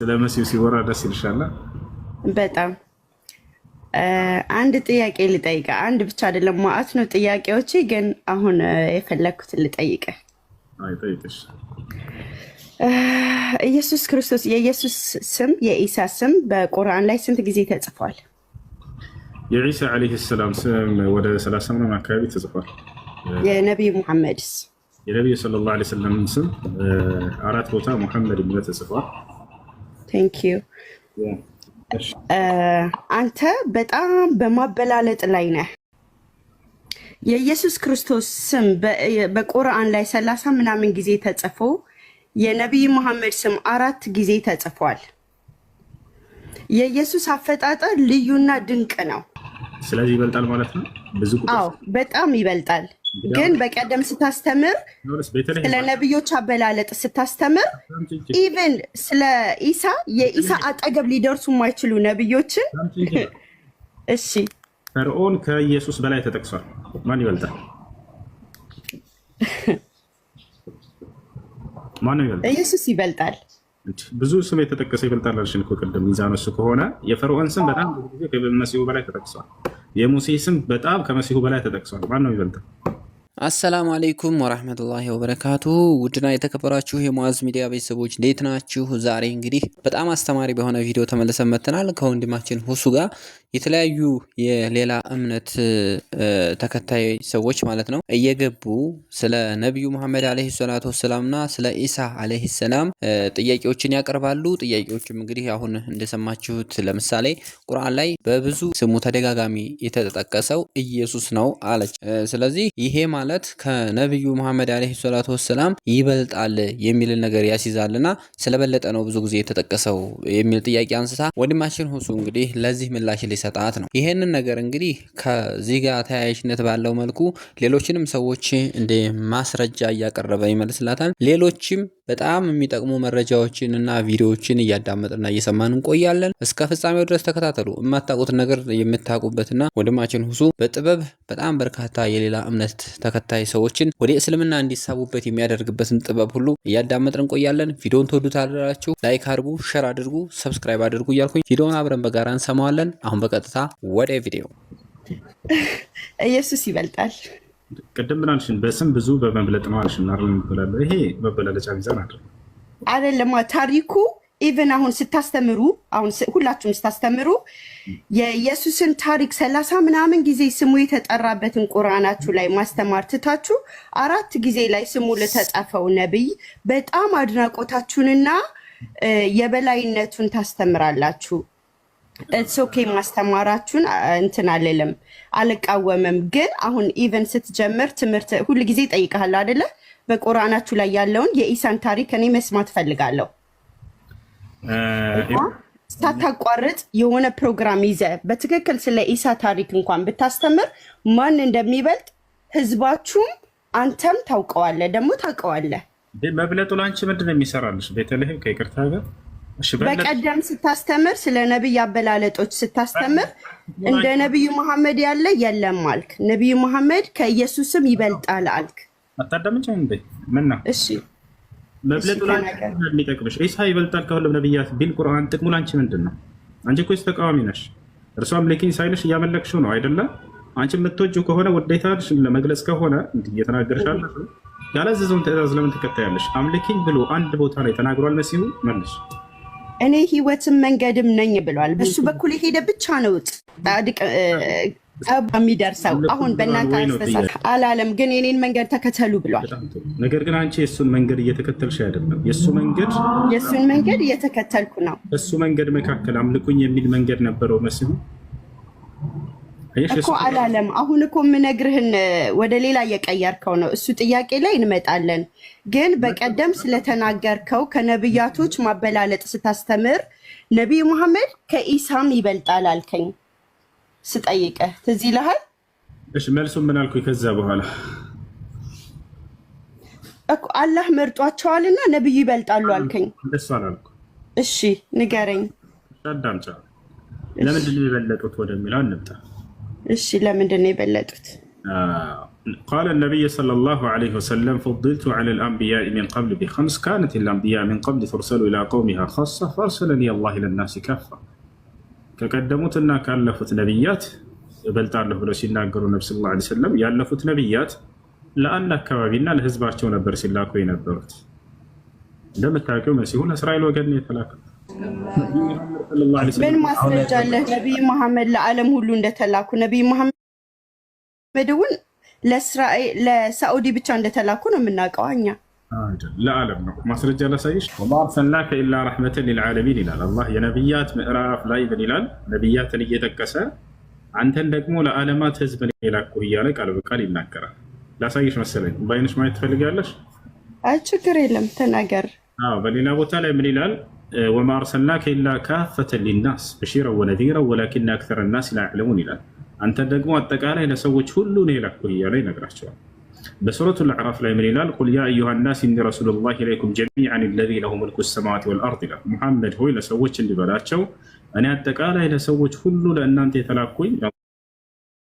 ስለመሲሁ ሲወራ ደስ ይልሻል? በጣም አንድ ጥያቄ ልጠይቀ። አንድ ብቻ አይደለም ማአት ነው ጥያቄዎቼ፣ ግን አሁን የፈለግኩትን ልጠይቀ። ጠይቅሽ። ኢየሱስ ክርስቶስ የኢየሱስ ስም የኢሳ ስም በቁርአን ላይ ስንት ጊዜ ተጽፏል? የኢሳ ዓለይሂ ሰላም ስም ወደ 30 ምናምን አካባቢ ተጽፏል። የነቢዩ ሙሐመድስ? የነቢዩ ሰለላሁ ዐለይሂ ወሰለም ስም 4 ቦታ ሙሐመድ ብሎ ተጽፏል። ቴንክ ዩ። አንተ በጣም በማበላለጥ ላይ ነህ። የኢየሱስ ክርስቶስ ስም በቁርአን ላይ 30 ምናምን ጊዜ ተጽፎ የነቢይ መሐመድ ስም 4 ጊዜ ተጽፏል። የኢየሱስ አፈጣጠር ልዩና ድንቅ ነው። ስለዚህ ይበልጣል ማለት ነው። ብዙ ቁጥር። አዎ በጣም ይበልጣል። ግን በቀደም ስታስተምር ስለ ነቢዮች አበላለጥ ስታስተምር ኢቨን ስለ ኢሳ የኢሳ አጠገብ ሊደርሱ የማይችሉ ነቢዮችን እሺ፣ ፈርዖን ከኢየሱስ በላይ ተጠቅሷል። ማን ይበልጣል? ማን ይበልጣል? ኢየሱስ ይበልጣል። ብዙ ስም የተጠቀሰ ይበልጣል አልሽን እኮ ቅድም። ሚዛኑ እሱ ከሆነ የፈርዖን ስም በጣም ብዙ ጊዜ ከመሲሁ በላይ ተጠቅሷል። የሙሴ ስም በጣም ከመሲሁ በላይ ተጠቅሷል። ማን ነው ይበልጣል? አሰላሙ አለይኩም ወራህመቱላሂ ወበረካቱ። ውድና የተከበራችሁ የሙአዝ ሚዲያ ቤተሰቦች እንዴት ናችሁ? ዛሬ እንግዲህ በጣም አስተማሪ በሆነ ቪዲዮ ተመልሰን መጥተናል። ከወንድማችን ሁሱ ጋር የተለያዩ የሌላ እምነት ተከታይ ሰዎች ማለት ነው እየገቡ ስለ ነቢዩ መሐመድ አለይሂ ሰላቱ ወሰላምና ስለ ኢሳ አለይሂ ሰላም ጥያቄዎችን ያቀርባሉ። ጥያቄዎችም እንግዲህ አሁን እንደሰማችሁት ለምሳሌ ቁርአን ላይ በብዙ ስሙ ተደጋጋሚ የተጠቀሰው ኢየሱስ ነው አለች። ስለዚህ ይሄ ማለት ከነቢዩ መሐመድ አለይሂ ሰላቱ ወሰላም ይበልጣል የሚል ነገር ያስይዛልና ስለበለጠ ነው ብዙ ጊዜ የተጠቀሰው የሚል ጥያቄ አንስታ ወንድማችን ሁሱ እንግዲህ ለዚህ ምላሽ ሊሰጣት ነው። ይሄንን ነገር እንግዲህ ከዚህ ጋር ተያያዥነት ባለው መልኩ ሌሎችንም ሰዎች እንደ ማስረጃ እያቀረበ ይመልስላታል። ሌሎችም በጣም የሚጠቅሙ መረጃዎችን እና ቪዲዮዎችን እያዳመጥና እየሰማን እንቆያለን። እስከ ፍጻሜው ድረስ ተከታተሉ። የማታውቁት ነገር የምታውቁበትና ወንድማችን ሁሱ በጥበብ በጣም በርካታ የሌላ እምነት ተከታይ ሰዎችን ወደ እስልምና እንዲሳቡበት የሚያደርግበትን ጥበብ ሁሉ እያዳመጥን እንቆያለን። ቪዲዮውን ትወዱታላችሁ። ላይክ አድርጉ፣ ሼር አድርጉ፣ ሰብስክራይብ አድርጉ እያልኩኝ ቪዲዮውን አብረን በጋራ እንሰማዋለን። አሁን በቀጥታ ወደ ቪዲዮ። ኢየሱስ ይበልጣል። ቅድም ምን አልሽን? በስም ብዙ በመብለጥ ነው አልሽን አይደል? እንበላለን። ይሄ መበላለጫ ሚዛን አይደለም ታሪኩ። ኢቨን አሁን ስታስተምሩ ሁላችሁም ስታስተምሩ የኢየሱስን ታሪክ 30 ምናምን ጊዜ ስሙ የተጠራበትን ቁርአናችሁ ላይ ማስተማር ትታችሁ 4 ጊዜ ላይ ስሙ ለተጻፈው ነብይ በጣም አድናቆታችሁንና የበላይነቱን ታስተምራላችሁ። ኦኬ ማስተማራችሁን እንትን አልልም፣ አልቃወምም። ግን አሁን ኢቨን ስትጀምር ትምህርት ሁሉ ጊዜ ጠይቃለሁ አይደለ? በቁርአናችሁ ላይ ያለውን የኢሳን ታሪክ እኔ መስማት ፈልጋለሁ። ስታታቋርጥ የሆነ ፕሮግራም ይዘ በትክክል ስለ ኢሳ ታሪክ እንኳን ብታስተምር ማን እንደሚበልጥ ህዝባችሁም አንተም ታውቀዋለህ፣ ደግሞ ታውቀዋለህ። መብለጡ ላንቺ ምንድን ነው የሚሰራልሽ? ቤተልሔም ከይቅርታ ጋር በቀደም ስታስተምር ስለ ነቢይ አበላለጦች ስታስተምር እንደ ነቢዩ መሐመድ ያለ የለም አልክ። ነቢዩ መሐመድ ከኢየሱስም ይበልጣል አልክ። አታዳምጪም እንዴ? ምን ነው እሺ መብለጡ ላንቺ የሚጠቅምሽ? ኢሳ ይበልጣል ከሁሉም ነቢያት ቢል ቁርአን ጥቅሙ ላንቺ ምንድን ነው? አንቺ እኮ ተቃዋሚ ነሽ። እርሷ አምልኪኝ ሳይልሽ እያመለክሽው ነው አይደለም? አንቺ የምትወጂው ከሆነ ውዴታሽ ለመግለጽ ከሆነ እንዲህ እየተናገርሻለሽ ያላዘዘውን ትእዛዝ ለምን ትከታያለሽ? አምልኪኝ ብሎ አንድ ቦታ ላይ ተናግሯል መሲሁ። መልሽ እኔ ህይወትም መንገድም ነኝ ብሏል። በሱ በኩል የሄደ ብቻ ነው ጻድቅ የሚደርሰው። አሁን በእናንተ አስተሳሰብ አላለም፣ ግን የኔን መንገድ ተከተሉ ብሏል። ነገር ግን አንቺ የእሱን መንገድ እየተከተልሽ አይደለም። የእሱን መንገድ እየተከተልኩ ነው። እሱ መንገድ መካከል አምልኩኝ የሚል መንገድ ነበረው መሲሁ እኮ አላለም። አሁን እኮ የምነግርህን ወደ ሌላ እየቀየርከው ነው። እሱ ጥያቄ ላይ እንመጣለን። ግን በቀደም ስለተናገርከው ከነቢያቶች ማበላለጥ ስታስተምር ነቢዩ መሐመድ ከኢሳም ይበልጣል አልከኝ ስጠይቀህ ትዝ ይልሃል? እሺ መልሱን ምን አልኩኝ? ከዛ በኋላ እኮ አላህ መርጧቸዋልና ነቢዩ ይበልጣሉ አልከኝ። እንደሱ አላልኩም። እሺ ንገረኝ። አዳምጫ ለምንድን ነው የበለጡት ወደሚለው እንምጣ። እሺ ለምንድን ነው የበለጡት? قال النبي صلى الله عليه وسلم فضلت على الأنبياء من قبل ب5 كانت الأنبياء من قبل ترسل إلى قومها خاصة فأرسلني الله إلى الناس كافة كقدمتنا كألفت نبيات بلتعله بلو سيناقروا النبي صلى الله عليه وسلم يألفت نبيات لأن كوابينا لهزباتهم نبرس الله كوي نبرت لم تاكل مسيحون إسرائيل وقدني يتلاك من ማስረጃ አለህ? ነብይ መሐመድ ለዓለም ሁሉ እንደተላኩ ነብይ መሐመድ ለሳዑዲ ብቻ እንደተላኩ ነው የምናውቀው እኛ። ለዓለም ነው ማስረጃ ላሳይሽ። ወማ አርሰልናከ ኢላ ረሕመተን ሊልዓለሚን ይላል አላህ። የነብያት ምዕራፍ ላይ ምን ይላል? ነብያትን እየጠቀሰ አንተን ደግሞ ለዓለማት ህዝብ የላኩህ እያለ ቃል በቃል ይናገራል። ላሳይሽ መሰለኝ። በአይንሽ ማየት ትፈልጋለሽ? አይ ችግር የለም ተናገር። በሌላ ቦታ ላይ ምን ይላል? ወማ አርሰልናከ ኢላ ካፈተን ሊናስ በሺረን ወነዚረን ወላኪነ አክሰረ ናስ ላ ያዕለሙን ይላል። አንተ ደግሞ አጠቃላይ ለሰዎች ሁሉ ነው የላኩህ እያለ ይነግራቸዋል። በሱረቱል አዕራፍ ላይ ምን ይላል? ቁል ያ አዩሃ ናስ ኢኒ ረሱሉላሂ ኢለይኩም ጀሚዐን አለዚ ለሁ ሙልኩ ሰማዋቲ ወልአርድ ይላል። ሙሐመድ ሆይ ለሰዎች እንዲበላቸው እኔ አጠቃላይ ለሰዎች ሁሉ ለእናንተ የተላኩኝ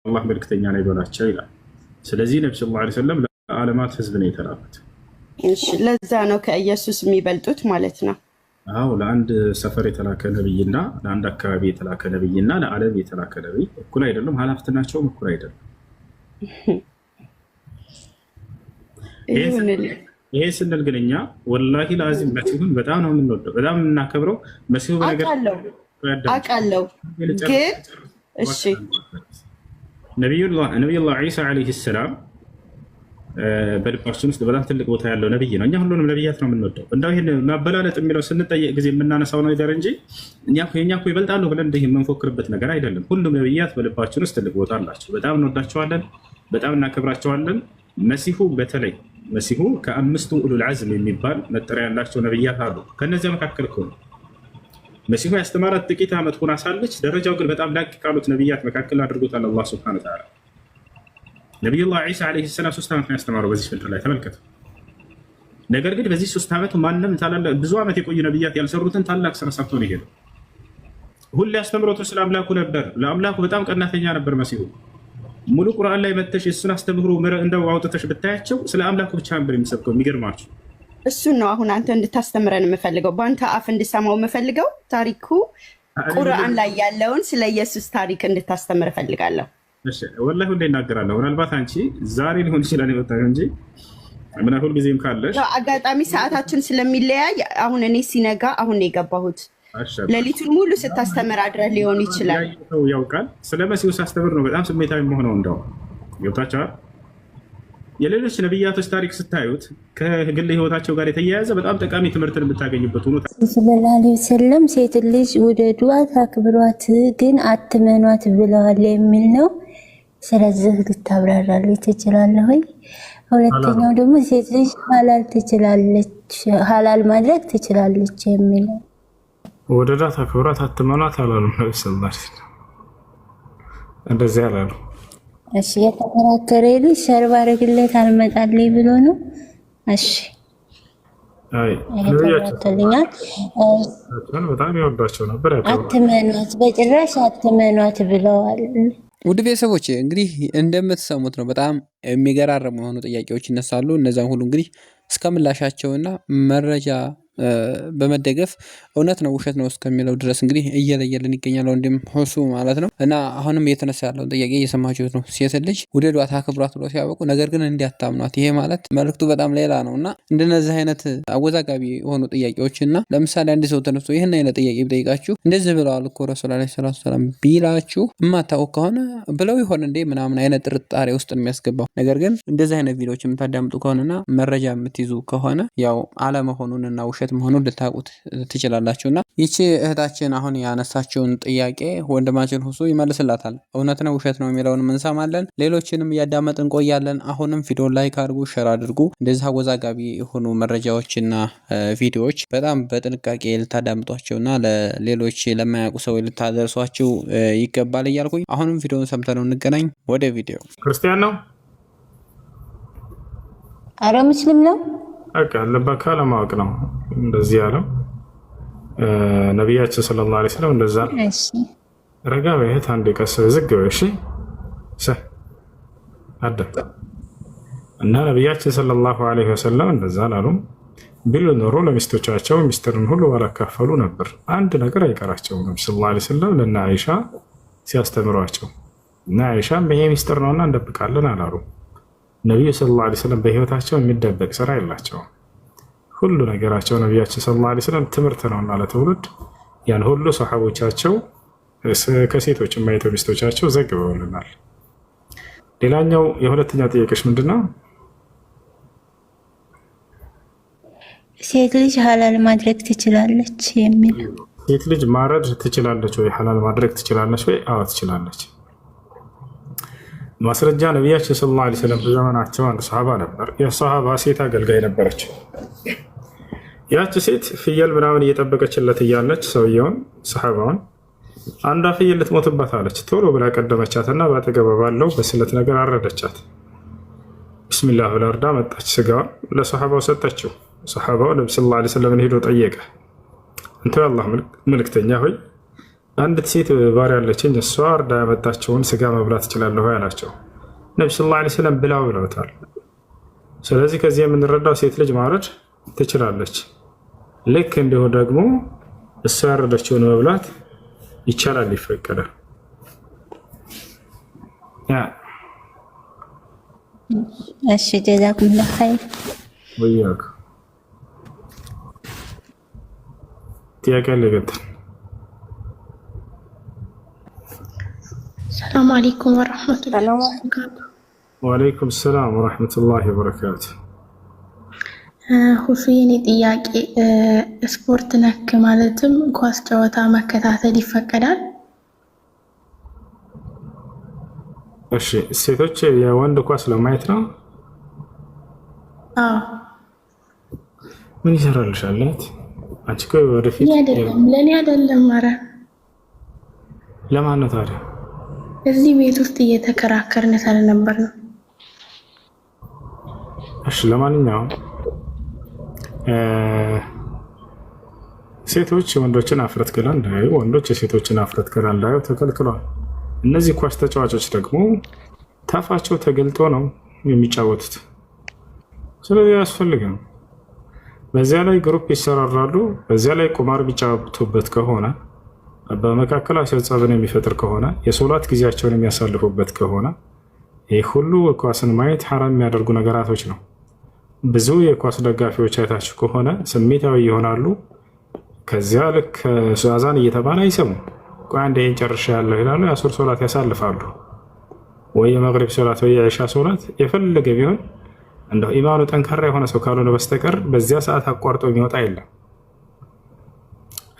አላህ መልክተኛ ነው ይበላቸው ይላል። ስለዚህ ነብዩ ሰለላሁ ዐለይሂ ወሰለም ለዓለማት ህዝብ ነው የተላኩት። እሺ ለዛ ነው ከኢየሱስ የሚበልጡት ማለት ነው። አዎ ለአንድ ሰፈር የተላከ ነብይና ለአንድ አካባቢ የተላከ ነብይና ለዓለም የተላከ ነብይ እኩል አይደለም። ኃላፊነታቸውም እኩል አይደለም። ይሄ ስንል ግን እኛ ወላሂ ላዚም መሲሁን በጣም ነው የምንወደው፣ በጣም የምናከብረው። መሲሁ በነገር አውቃለሁ ግን እሺ ነቢዩላህ ዒሳ ዓለይሂ ሰላም በልባችን ውስጥ በጣም ትልቅ ቦታ ያለው ነብይ ነው። እኛ ሁሉንም ነብያት ነው የምንወደው። እንደው ይሄን ማበላለጥ የሚለው ስንጠየቅ ጊዜ የምናነሳው ነገር እንጂ እኛ እኮ ይበልጣሉ ብለን እንዲህ የምንፎክርበት ነገር አይደለም። ሁሉም ነብያት በልባችን ውስጥ ትልቅ ቦታ አላቸው። በጣም እንወዳቸዋለን፣ በጣም እናከብራቸዋለን። መሲሁ በተለይ መሲሁ ከአምስቱ ኡሉል ዐዝም የሚባል መጠሪያ ያላቸው ነብያት አሉ። ከነዚያ መካከል እኮ ነው መሲሁ ያስተማራት ጥቂት ዓመት ሆና ሳለች ደረጃው ግን በጣም ላቅ ካሉት ነብያት መካከል አድርጎታል አላህ ሱብሓነሁ ወተዓላ። ነቢዩላህ ዒሳ ዓለይሂ ሰላም 3 ዓመት ነው ያስተማረው በዚህ ምድር ላይ ተመልከቱ። ነገር ግን በዚህ 3 ዓመት ማንም ብዙ ዓመት የቆዩ ነብያት ያልሰሩትን ታላቅ ስራ ሰርቶ ነው የሄደው። ሁሌ አስተምሮቱ ስለ አምላኩ ነበር። ለአምላኩ በጣም ቀናተኛ ነበር መሲሁ። ሙሉ ቁርአን ላይ መተሽ እሱን አስተምሮ እንደው አውጥተሽ ብታያቸው ስለ አምላኩ ብቻ ነበር የሚሰብከው። የሚገርማችሁ እሱን ነው አሁን አንተ እንድታስተምረን የምፈልገው፣ በአንተ አፍ እንድሰማው የምፈልገው። ታሪኩ ቁርአን ላይ ያለውን ስለ ኢየሱስ ታሪክ እንድታስተምር እፈልጋለሁ። ወላሂ ሁሌ እናገራለሁ። ምናልባት አንቺ ዛሬ ሊሆን ይችላል የመጣው እንጂ ምን ሁል ጊዜም ካለሽ አጋጣሚ ሰዓታችን ስለሚለያይ አሁን እኔ ሲነጋ አሁን ነው የገባሁት። ሌሊቱን ሙሉ ስታስተምር አድረህ ሊሆን ይችላል። ያውቃል። ስለ መሲሁ ሳስተምር ነው በጣም ስሜታዊ የምሆነው። እንደው ገብታችኋል። የሌሎች ነብያቶች ታሪክ ስታዩት ከግል ህይወታቸው ጋር የተያያዘ በጣም ጠቃሚ ትምህርትን የምታገኙበት ሆኖ ሰለላሁ ዐለይሂ ወሰለም ሴት ልጅ ውደዷት፣ አክብሯት፣ ግን አትመኗት ብለዋል የሚል ነው። ስለዚህ ልታብራራልኝ ትችላለህ ወይ? ሁለተኛው ደግሞ ሴት ልጅ ሀላል ማድረግ ትችላለች የሚለው። ውደዷት፣ አክብሯት፣ አትመኗት አላሉም ነብዩ ሰለላሁ ዐለይሂ ወሰለም። እንደዚህ አላሉ። እሺ የተከራከረ ልጅ ሰርባ አረግለት አልመጣልኝ ብሎ ነው። እሺ ተብራርቶልኛል። በጣም ይወዷቸው ነበር። አትመኗት፣ በጭራሽ አትመኗት ብለዋል። ውድ ቤተሰቦች እንግዲህ እንደምትሰሙት ነው። በጣም የሚገራርሙ የሆኑ ጥያቄዎች ይነሳሉ። እነዚያን ሁሉ እንግዲህ እስከ ምላሻቸውና መረጃ በመደገፍ እውነት ነው ውሸት ነው እስከሚለው ድረስ እንግዲህ እየለየልን ይገኛል ወንድም ሁሱ ማለት ነው። እና አሁንም እየተነሳ ያለውን ጥያቄ እየሰማችሁት ነው። ሴት ልጅ ውደዷት አክብሯት ብሎ ሲያበቁ ነገር ግን እንዲያታምኗት፣ ይሄ ማለት መልእክቱ በጣም ሌላ ነው። እና እንደነዚህ አይነት አወዛጋቢ የሆኑ ጥያቄዎች እና ለምሳሌ አንድ ሰው ተነስቶ ይህን አይነት ጥያቄ ቢጠይቃችሁ እንደዚህ ብለዋል እኮ ረሱል ዐለይሂ ሰላቱ ወሰላም ቢላችሁ የማታውቁ ከሆነ ብለው ይሆን እንዴ ምናምን አይነት ጥርጣሬ ውስጥ የሚያስገባው ነገር ግን እንደዚህ አይነት ቪዲዮዎች የምታዳምጡ ከሆነና መረጃ የምትይዙ ከሆነ ያው አለመሆኑንና ውሸት መሆኑን ልታውቁት ትችላላችሁ። እና ይቺ እህታችን አሁን ያነሳችውን ጥያቄ ወንድማችን ሁሱ ይመልስላታል። እውነት ነው ውሸት ነው የሚለውን እንሰማለን። ሌሎችንም እያዳመጥን ቆያለን። አሁንም ቪዲዮ ላይክ አድርጉ፣ ሼር አድርጉ። እንደዚህ አወዛጋቢ የሆኑ መረጃዎችና ቪዲዮዎች በጣም በጥንቃቄ ልታዳምጧቸውና ለሌሎች ለማያውቁ ሰው ልታደርሷቸው ይገባል እያልኩኝ አሁንም ቪዲዮውን ሰምተነው እንገናኝ። ወደ ቪዲዮ። ክርስቲያን ነው? አረ ሙስሊም ነው። በቃ አለባካ ለማወቅ ነው እንደዚህ ያለው ነቢያችን ሰለላሁ ዐለይሂ ወሰለም። እንደዛ ረጋ በይት አንድ ቀስ ዝግ በይ። እሺ አዳ እና ነቢያችን ሰለላሁ ዐለይሂ ወሰለም እንደዛ አላሉም። ቢሉ ኖሮ ለሚስቶቻቸው ሚስጥርን ሁሉ ባላካፈሉ ነበር። አንድ ነገር አይቀራቸውም። ነቢ ሰለላሁ ዐለይሂ ወሰለም ለእነ አይሻ ሲያስተምሯቸው እና አይሻም ይሄ ሚስጥር ነውና እንደብቃለን አላሉ። ነቢዩ ሰለላሁ ዐለይሂ ወሰለም በህይወታቸው የሚደበቅ ስራ የላቸውም። ሁሉ ነገራቸው ነቢያችን ሰለላሁ ዐለይሂ ወሰለም ትምህርት ነውና ለትውልድ ያን ሁሉ ሰሓቦቻቸው ከሴቶች የማይተው ሚስቶቻቸው ዘግበውልናል። ሌላኛው የሁለተኛው ጥያቄሽ ምንድን ነው? ሴት ልጅ ሀላል ማድረግ ትችላለች የሚል። ሴት ልጅ ማረድ ትችላለች ወይ? ሀላል ማድረግ ትችላለች ወይ? አዎ ትችላለች። ማስረጃ ነቢያችን ሰለላሁ ዐለይሂ ወሰለም በዘመናቸው አንድ ሰሃባ ነበር። የሰሃባ ሴት አገልጋይ ነበረች። ያቺ ሴት ፍየል ምናምን እየጠበቀችለት እያለች ሰውየውን ሰሃባውን አንዷ ፍየል ልትሞትባት አለች። ቶሎ ብላ ቀደመቻትና በአጠገቧ ባለው በስለት ነገር አረደቻት። ቢስሚላህ ብላ አርዳ መጣች። ስጋዋን ለሰሃባው ሰጠችው። ሰሃባው ነቢ ሰለላሁ ዐለይሂ ወሰለም ሄዶ ጠየቀ። አንተ የአላህ መልእክተኛ ሆይ አንዲት ሴት ባሪያ አለችኝ፣ እሷ አርዳ ያመጣቸውን ስጋ መብላት እችላለሁ አላቸው። ነቢ ሰለላሁ ዐለይሂ ወሰለም ብላው ብለውታል። ስለዚህ ከዚህ የምንረዳው ሴት ልጅ ማረድ ትችላለች። ልክ እንዲሁ ደግሞ እሷ ያረደችውን መብላት ይቻላል፣ ይፈቀዳል። እሺ ጀዛኩሙላህ ኸይር። ወያክ ጥያቄ ለገጠ። ሰላም አለይኩም ወራህመቱላሂ ወበረካቱ። ወአለይኩም ሰላም ወራህመቱላሂ ወበረካቱ። ሁሴን ጥያቄ ስፖርት ነክ ማለትም ኳስ ጨዋታ መከታተል ይፈቀዳል? እሺ ሴቶች የወንድ ኳስ ለማየት ነው? አዎ። ምን ይሰራልሻል? አንቺ እኮ ወደፊት ለኔ አይደለም። ኧረ ለማን ነው ታዲያ? እዚህ ቤት ውስጥ እየተከራከርን ስለነበር ነው። እሺ ለማንኛውም ሴቶች ወንዶችን አፍረት ገላ እንዳያዩ፣ ወንዶች የሴቶችን አፍረት ገላ እንዳያዩ ተከልክሏል። እነዚህ ኳስ ተጫዋቾች ደግሞ ታፋቸው ተገልጦ ነው የሚጫወቱት። ስለዚህ አያስፈልግም። በዚያ ላይ ግሩፕ ይሰራራሉ። በዚያ ላይ ቁማር ቢጫወቱበት ከሆነ በመካከላቸው ጸብን የሚፈጥር ከሆነ የሶላት ጊዜያቸውን የሚያሳልፉበት ከሆነ ይህ ሁሉ ኳስን ማየት ሐራም የሚያደርጉ ነገራቶች ነው። ብዙ የኳስ ደጋፊዎች አይታችሁ ከሆነ ስሜታዊ ይሆናሉ። ከዚያ ልክ አዛን እየተባለ አይሰሙም። አንድ ይህን ጨርሻ ያለው ይላሉ። የአሱር ሶላት ያሳልፋሉ፣ ወይ የመግሪብ ሶላት ወይ የዒሻ ሶላት። የፈለገ ቢሆን እንደው ኢማኑ ጠንካራ የሆነ ሰው ካልሆነ በስተቀር በዚያ ሰዓት አቋርጦ የሚወጣ የለም።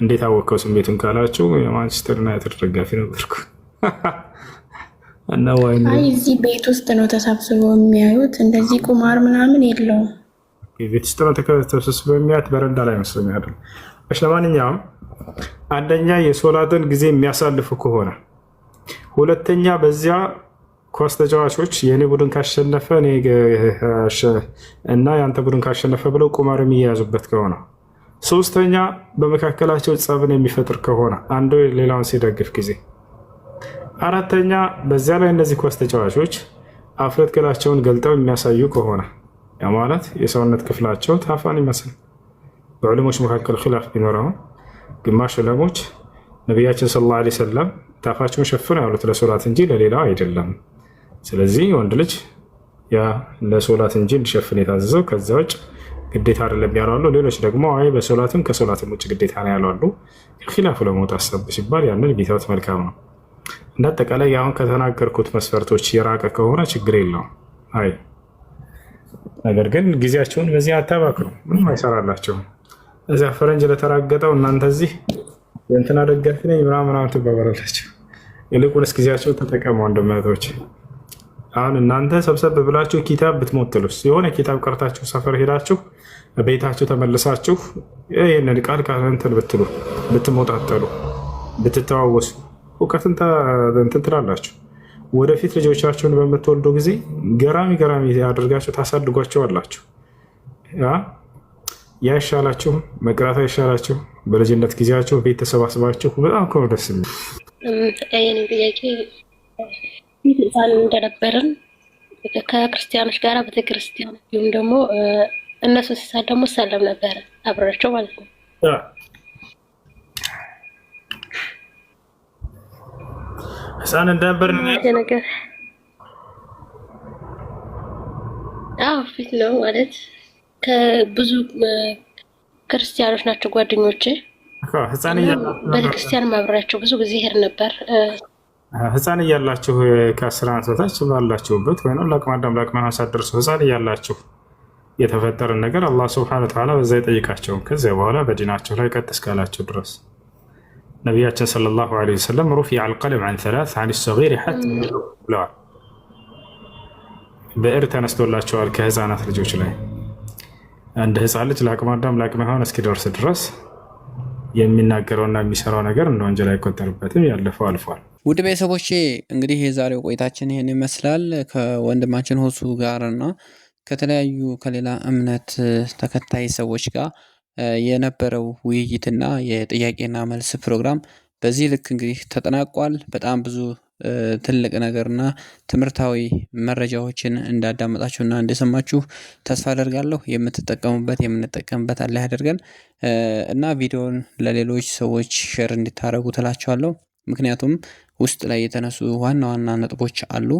እንዴት አወቀው ስሜቱን ካላችሁ የማንቸስተር ዩናይትድ ደጋፊ ነበርኩ እና አይ እዚህ ቤት ውስጥ ነው ተሰብስበው የሚያዩት። እንደዚህ ቁማር ምናምን የለውም። ቤት ውስጥ ነው ተሰብስበው የሚያዩት። በረንዳ ላይ መስሎኝ አይደል? እሺ ለማንኛውም አንደኛ የሶላትን ጊዜ የሚያሳልፉ ከሆነ፣ ሁለተኛ በዚያ ኳስ ተጫዋቾች የኔ ቡድን ካሸነፈ እና የአንተ ቡድን ካሸነፈ ብለው ቁማር የሚያያዙበት ከሆነ፣ ሶስተኛ በመካከላቸው ጸብን የሚፈጥር ከሆነ አንዱ ሌላውን ሲደግፍ ጊዜ፣ አራተኛ በዚያ ላይ እነዚህ ኳስ ተጫዋቾች አፍረት ገላቸውን ገልጠው የሚያሳዩ ከሆነ ያ ማለት የሰውነት ክፍላቸው ታፋን ይመስል። በዑለሞች መካከል ኺላፍ ቢኖረው ግማሽ ዑለሞች ነቢያችን ሰለላሁ ዐለይሂ ወሰለም ታፋቸውን ሸፍነው ያሉት ለሶላት እንጂ ለሌላው አይደለም። ስለዚህ ወንድ ልጅ ያ ለሶላት እንጂ እንዲሸፍን የታዘዘው ከዛ ውጭ ግዴታ አይደለም ያሉ አሉ። ሌሎች ደግሞ አይ በሶላትም ከሶላትም ውጭ ግዴታ ነው ያሉ አሉ። ኺላፉ ለመውጣት ሰብ ሲባል ያንን ቢተውት መልካም ነው። እንዳጠቃላይ አሁን ከተናገርኩት መስፈርቶች የራቀ ከሆነ ችግር የለውም። አይ ነገር ግን ጊዜያቸውን በዚህ አታባክሩ። ምንም አይሰራላቸውም። እዚያ ፈረንጅ ለተራገጠው እናንተ እዚህ የእንትና ደጋፊ ነኝ ምናምን ትባባላላችሁ። ይልቁንስ ጊዜያቸውን ተጠቀሙ ወንድሞች። አሁን እናንተ ሰብሰብ ብላችሁ ኪታብ ብትሞትሉስ፣ የሆነ ኪታብ ቀርታችሁ ሰፈር ሄዳችሁ ቤታችሁ ተመልሳችሁ ይህንን ቃል እንትን ብትሉ ብትሞጣጠሉ ብትተዋወሱ እውቀትን እንትን ትላላችሁ። ወደፊት ልጆቻችሁን በምትወልዱ ጊዜ ገራሚ አድርጋችሁ ታሳድጓቸዋላችሁ። ያ ይሻላችሁ፣ መቅራት አይሻላችሁ? በልጅነት ጊዜያችሁ ቤት ተሰባስባችሁ በጣም ከሆነ ደስ የሚል ጥያቄ ህፃን እንደነበርን ከክርስቲያኖች ጋር ቤተክርስቲያን እንዲሁም ደግሞ እነሱ ሲሳለሙ ሰለም ነበር አብራቸው ማለት ነው። ህፃን እንደነበር ነገር ፊት ነው ማለት ከብዙ ክርስቲያኖች ናቸው ጓደኞቼ። ህፃን ቤተክርስቲያን ማብራቸው ብዙ ጊዜ ሄድ ነበር። ህፃን እያላችሁ ከ10 ዓመት በታች ባላችሁበት ወይ ነው ለአቅመ አዳም ለአቅመ ሔዋን ሳትደርሱ ህፃን እያላችሁ የተፈጠረን ነገር አላህ ሱብሓነሁ ወተዓላ በዛ ይጠይቃቸው። ከዚያ በኋላ በዲናቸው ላይ ቀጥ እስካላቸው ድረስ ነቢያችን ሰለላሁ ዐለይሂ ወሰለም ሩፊዐ አልቀለም ዐን ሰላስ ዐን ሰጊር ሐታ ብለዋል። ብዕር ተነስቶላቸዋል ከህፃናት ልጆች ላይ እንደ ህፃን ልጅ ለአቅመ አዳም ለአቅመ ሔዋን እስኪደርስ ድረስ የሚናገረውና የሚሰራው ነገር እንደ ወንጀል አይቆጠርበትም። ያለፈው አልፏል። ውድ ቤተሰቦቼ እንግዲህ የዛሬው ቆይታችን ይህን ይመስላል። ከወንድማችን ሁሱ ጋርና ከተለያዩ ከሌላ እምነት ተከታይ ሰዎች ጋር የነበረው ውይይትና የጥያቄና መልስ ፕሮግራም በዚህ ልክ እንግዲህ ተጠናቋል። በጣም ብዙ ትልቅ ነገርና ትምህርታዊ መረጃዎችን እንዳዳመጣችሁና እንደሰማችሁ ተስፋ አደርጋለሁ። የምንጠቀምበት አላህ ያደርገን እና ቪዲዮን ለሌሎች ሰዎች ሼር እንድታደርጉ ትላችኋለሁ። ምክንያቱም ውስጥ ላይ የተነሱ ዋና ዋና ነጥቦች አሉ።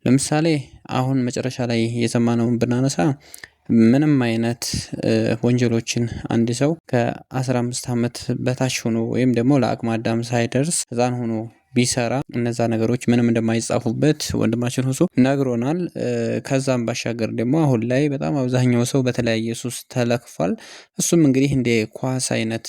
ለምሳሌ አሁን መጨረሻ ላይ የሰማነውን ብናነሳ ምንም አይነት ወንጀሎችን አንድ ሰው ከ15 ዓመት በታች ሆኖ ወይም ደግሞ ለአቅመ አዳም ሳይደርስ ህፃን ሆኖ ቢሰራ እነዛ ነገሮች ምንም እንደማይጻፉበት ወንድማችን ሁሱ ነግሮናል። ከዛም ባሻገር ደግሞ አሁን ላይ በጣም አብዛኛው ሰው በተለያየ ሱስ ተለክፏል። እሱም እንግዲህ እንደ ኳስ አይነት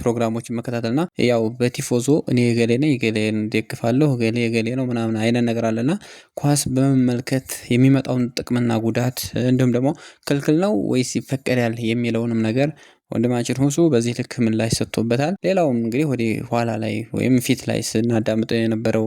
ፕሮግራሞችን መከታተልና ያው በቲፎዞ እኔ የገሌ ነኝ የገሌን ደግፋለሁ የገሌ ነው ምናምን አይነት ነገር አለና ኳስ በመመልከት የሚመጣውን ጥቅምና ጉዳት እንዲሁም ደግሞ ክልክል ነው ወይስ ይፈቀዳል የሚለውንም ነገር ወንድማችን ሁሱ በዚህ ልክ ምላሽ ሰጥቶበታል። ሌላውም እንግዲህ ወደ ኋላ ላይ ወይም ፊት ላይ ስናዳምጠው የነበረው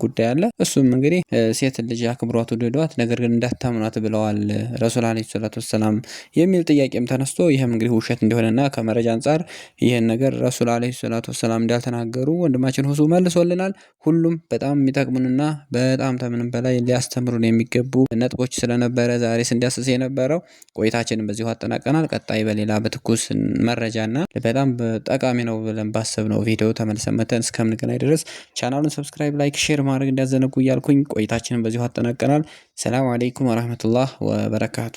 ጉዳይ አለ። እሱም እንግዲህ ሴት ልጅ አክብሯት ውደዷት፣ ነገር ግን እንዳታምኗት ብለዋል ረሱል ዓለይሂ ሰላቱ ወሰላም የሚል ጥያቄም ተነስቶ ይህም እንግዲህ ውሸት እንደሆነና ከመረጃ አንጻር ይህን ነገር ረሱል ዓለይሂ ሰላቱ ወሰላም እንዳልተናገሩ ወንድማችን ሁሱ መልሶልናል። ሁሉም በጣም የሚጠቅሙንና በጣም ከምንም በላይ ሊያስተምሩን የሚገቡ ነጥቦች ስለነበረ ዛሬ ስንዳስስ የነበረው ቆይታችንን በዚሁ አጠናቀናል። ቀጣይ በሌላ በትኩስ መረጃና በጣም ጠቃሚ ነው ብለን ባሰብነው ቪዲዮ ተመልሰን መተን እስከምንገናኝ ድረስ ቻናሉን ሰብስክራይብ፣ ላይክ፣ ሼር ማድረግ እንዳዘነጉ እያልኩኝ ቆይታችንን በዚሁ አጠናቀናል። ሰላም አለይኩም ወራህመቱላህ ወበረካቱ።